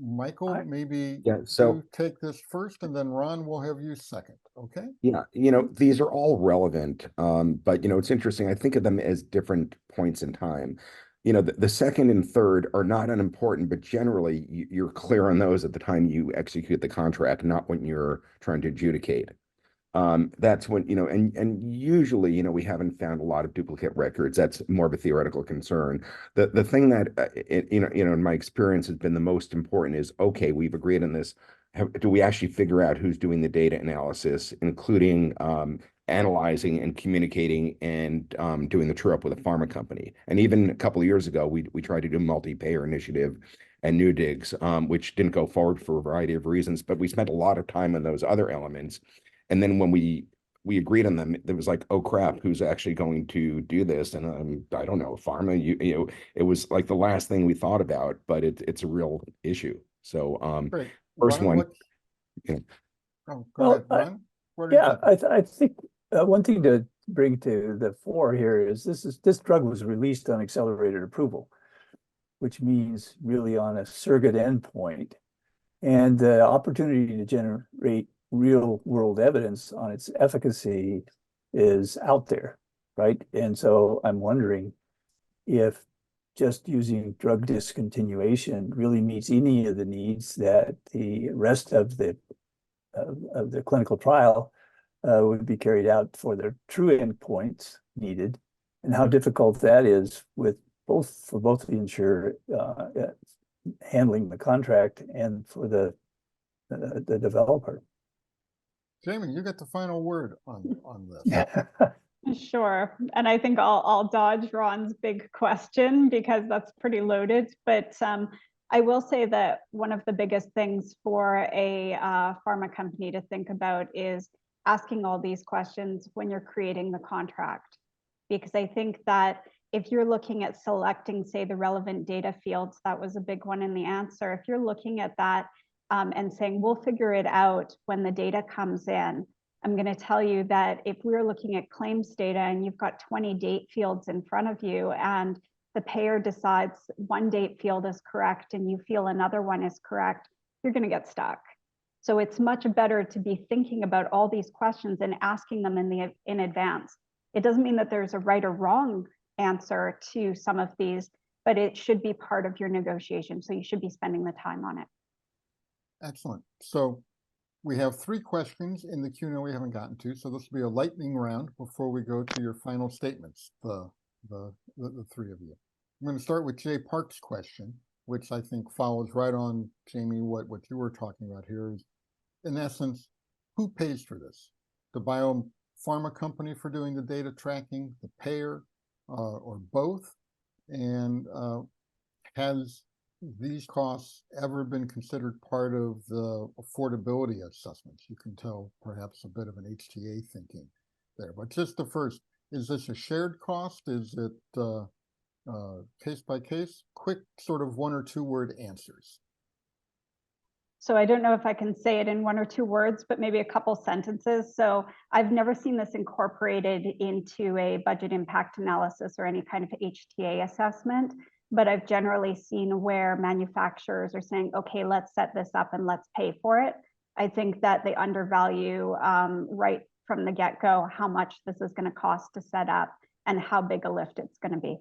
Michael, maybe you take this first, and then Ron will have you second. Okay. Yeah, these are all relevant, but it's interesting. I think of them as different points in time. The second and third are not unimportant, but generally you're clear on those at the time you execute the contract, not when you're trying to adjudicate. That's when, and usually, we haven't found a lot of duplicate records. That's more of a theoretical concern. The thing that, in my experience has been the most important is, okay, we've agreed on this. Do we actually figure out who's doing the data analysis, including analyzing and communicating and doing the true-up with a pharma company? And even a couple of years ago, we tried to do a multi-payer initiative and NEWDIGS, which didn't go forward for a variety of reasons, but we spent a lot of time on those other elements. And then when we agreed on them, it was like, oh crap, who's actually going to do this? And I don't know, pharma. It was like the last thing we thought about, but it's a real issue. So Great. first one. Oh, go ahead, Ron. I think one thing to bring to the fore here is this drug was released on accelerated approval, which means really on a surrogate endpoint, and the opportunity to generate real world evidence on its efficacy is out there, right? And so I'm wondering if just using drug discontinuation really meets any of the needs that the rest of the clinical trial would be carried out for the true endpoints needed, and how difficult that is for both the insurer handling the contract and for the developer. Jamie, you get the final word on this. Sure. And I think I'll dodge Ron's big question because that's pretty loaded. But I will say that one of the biggest things for a pharma company to think about is asking all these questions when you're creating the contract. Because I think that if you're looking at selecting, say, the relevant data fields, that was a big one in the answer. If you're looking at that and saying, we'll figure it out when the data comes in, I'm going to tell you that if we're looking at claims data and you've got 20 date fields in front of you and the payer decides one date field is correct and you feel another one is correct, you're going to get stuck. So it's much better to be thinking about all these questions and asking them in advance. It doesn't mean that there's a right or wrong answer to some of these, but it should be part of your negotiation. So you should be spending the time on it. Excellent. So we have 3 questions in the Q&A we haven't gotten to, so this will be a lightning round before we go to your final statements, the 3 of you. I'm going to start with Jay Park's question, which I think follows right on, Jamie, what you were talking about here is, in essence, who pays for this? the biopharma company for doing the data tracking, the payer, or both? And has these costs ever been considered part of the affordability assessments? You can tell perhaps a bit of an HTA thinking there, but just the first, is this a shared cost? Is it case by case? Quick sort of 1 or 2 word answers. So I don't know if I can say it in 1 or 2 words, but maybe a couple sentences. So I've never seen this incorporated into a budget impact analysis or any kind of HTA assessment, but I've generally seen where manufacturers are saying, okay, let's set this up and let's pay for it. I think that they undervalue right from the get-go how much this is going to cost to set up and how big a lift it's going to be.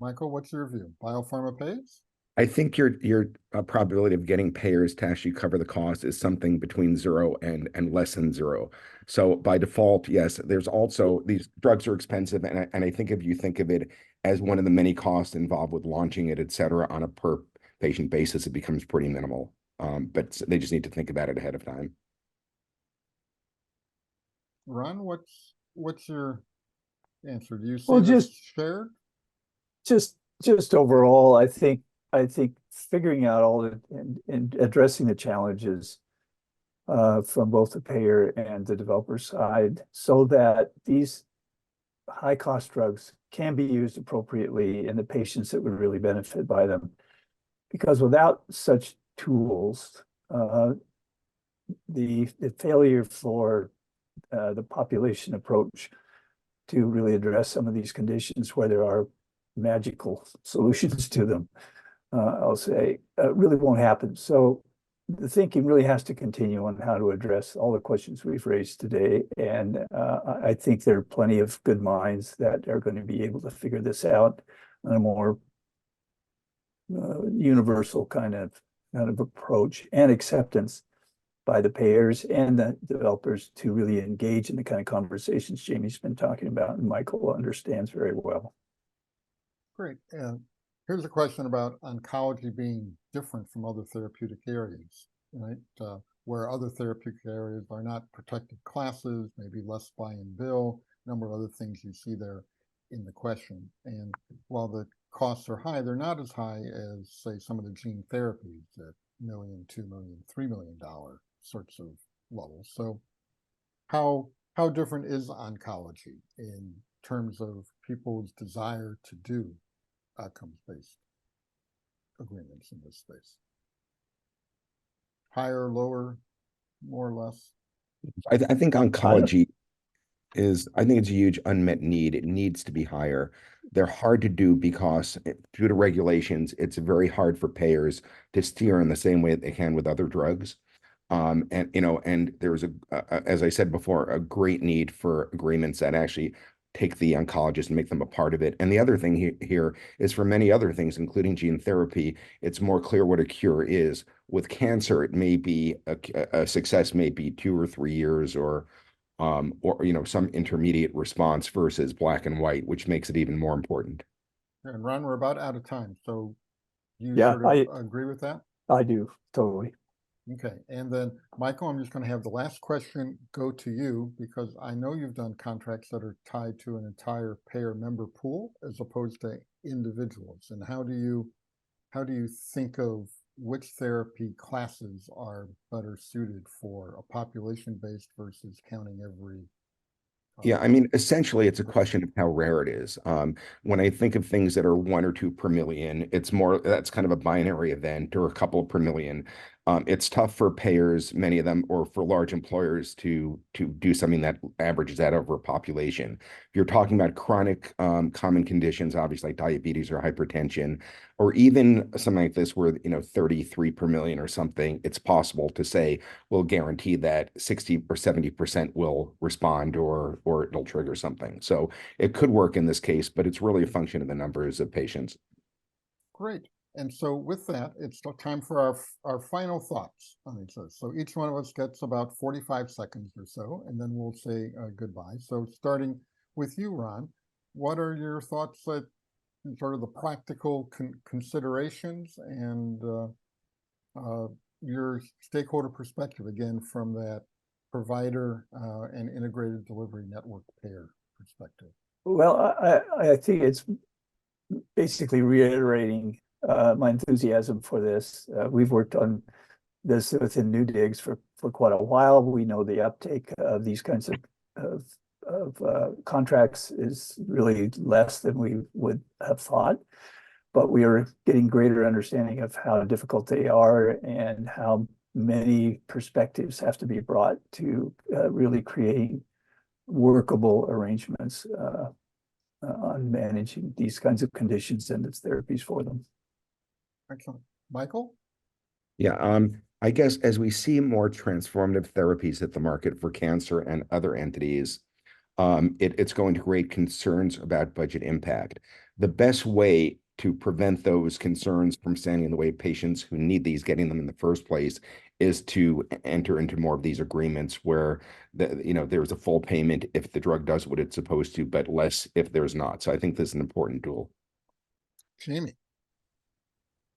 Michael, what's your view? Biopharma pays? I think your probability of getting payers to actually cover the cost is something between 0 and less than 0. So by default, yes, there's also these drugs are expensive, and I think if you think of it as one of the many costs involved with launching it, et cetera, on a per patient basis, it becomes pretty minimal. But they just need to think about it ahead of time. Ron, what's your answer? Do you see Well, this shared? Just overall, I think figuring out all the and addressing the challenges from both the payer and the developer side, so that these high cost drugs can be used appropriately in the patients that would really benefit by them. Because without such tools, the failure for the population approach to really address some of these conditions where there are magical solutions to them, I'll say, really won't happen. So the thinking really has to continue on how to address all the questions we've raised today. And I think there are plenty of good minds that are going to be able to figure this out on a more universal kind of approach and acceptance by the payers and the developers to really engage in the kind of conversations Jamie's been talking about and Michael understands very well. Great. And here's a question about oncology being different from other therapeutic areas, right? Where other therapeutic areas are not protected classes, maybe less buy and bill, a number of other things you see there in the question. And while the costs are high, they're not as high as, say, some of the gene therapies at $1 million, $2 million, $3 million sorts of levels. So how different is oncology in terms of people's desire to do outcomes-based agreements in this space? Higher, lower, more or less? I think oncology I think it's a huge unmet need. It needs to be higher. They're hard to do because due to regulations, it's very hard for payers to steer in the same way that they can with other drugs. And there's as I said before, a great need for agreements that actually take the oncologist and make them a part of it. And the other thing here is for many other things, including gene therapy, it's more clear what a cure is. With cancer, it may be a success may be 2 or 3 years or some intermediate response versus black and white, which makes it even more important. And Ron, we're about out of time. So you Yeah, sort of agree with that? I do, totally. Okay, and then Michael, I'm just going to have the last question go to you because I know you've done contracts that are tied to an entire payer member pool as opposed to individuals. And how do you think of which therapy classes are better suited for a population-based versus counting every? Yeah, I mean, essentially, it's a question of how rare it is. When I think of things that are 1 or 2 per million, that's kind of a binary event or a couple per million. It's tough for payers, many of them, or for large employers to do something that averages that over a population. If you're talking about chronic common conditions, obviously like diabetes or hypertension, or even something like this where 33 per million or something, it's possible to say we'll guarantee that 60 or 70% will respond or it'll trigger something. So it could work in this case, but it's really a function of the numbers of patients. Great. And so with that, it's time for our final thoughts on each other. So each one of us gets about 45 seconds or so, and then we'll say goodbye. So starting with you, Ron, what are your thoughts at sort of the practical considerations and your stakeholder perspective, again, from that provider and integrated delivery network payer perspective? Well, I think it's basically reiterating my enthusiasm for this. We've worked on this within NEWDIGS for quite a while. We know the uptake of these kinds of contracts is really less than we would have thought, but we are getting greater understanding of how difficult they are and how many perspectives have to be brought to really creating workable arrangements on managing these kinds of conditions and its therapies for them. Excellent. Michael? Yeah, I guess as we see more transformative therapies hit the market for cancer and other entities, it's going to create concerns about budget impact. The best way to prevent those concerns from standing in the way of patients who need these, getting them in the first place, is to enter into more of these agreements where there's a full payment if the drug does what it's supposed to, but less if there's not. So I think this is an important tool. Jamie?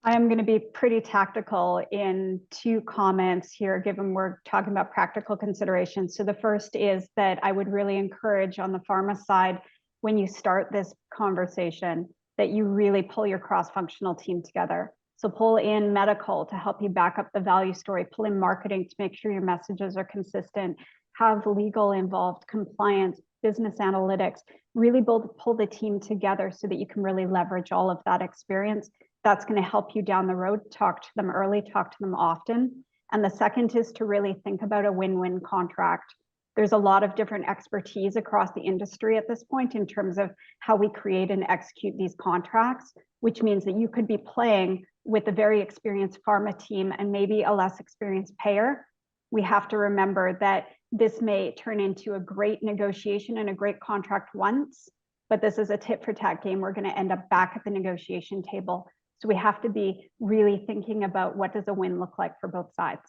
I am going to be pretty tactical in two comments here, given we're talking about practical considerations. So the first is that I would really encourage on the pharma side, when you start this conversation, that you really pull your cross-functional team together. So pull in medical to help you back up the value story, pull in marketing to make sure your messages are consistent, have legal involved, compliance, business analytics, really pull the team together so that you can really leverage all of that experience. That's going to help you down the road. Talk to them early, talk to them often. And the second is to really think about a win-win contract. There's a lot of different expertise across the industry at this point in terms of how we create and execute these contracts, which means that you could be playing with a very experienced pharma team and maybe a less experienced payer. We have to remember that this may turn into a great negotiation and a great contract once, but this is a tit for tat game. We're going to end up back at the negotiation table. So we have to be really thinking about what does a win look like for both sides.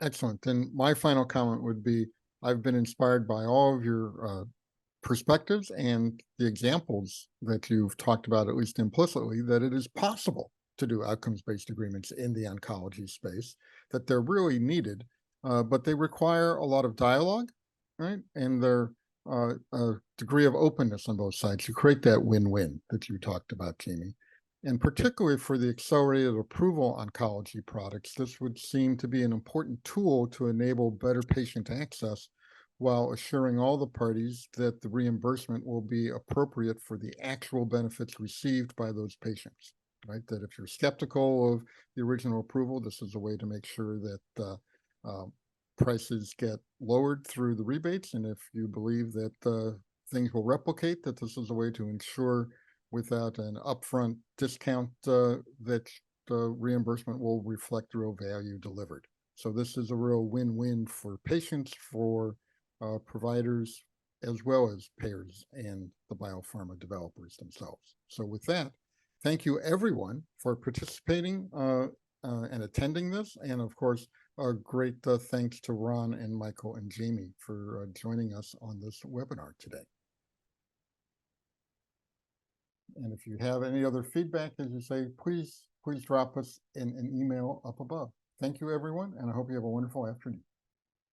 Excellent. And my final comment would be, I've been inspired by all of your perspectives and the examples that you've talked about, at least implicitly, that it is possible to do outcomes-based agreements in the oncology space, that they're really needed, but they require a lot of dialogue, right? And they're a degree of openness on both sides to create that win-win that you talked about, Jamie. And particularly for the accelerated approval oncology products, this would seem to be an important tool to enable better patient access while assuring all the parties that the reimbursement will be appropriate for the actual benefits received by those patients, right? That if you're skeptical of the original approval, this is a way to make sure that prices get lowered through the rebates. And if you believe that things will replicate, that this is a way to ensure without an upfront discount that the reimbursement will reflect the real value delivered. So this is a real win-win for patients, for providers, as well as payers and the biopharma developers themselves. So with that, thank you everyone for participating and attending this. And of course, a great thanks to Ron and Michael and Jamie for joining us on this webinar today. And if you have any other feedback, as you say, please drop us in an email up above. Thank you, everyone, and I hope you have a wonderful afternoon.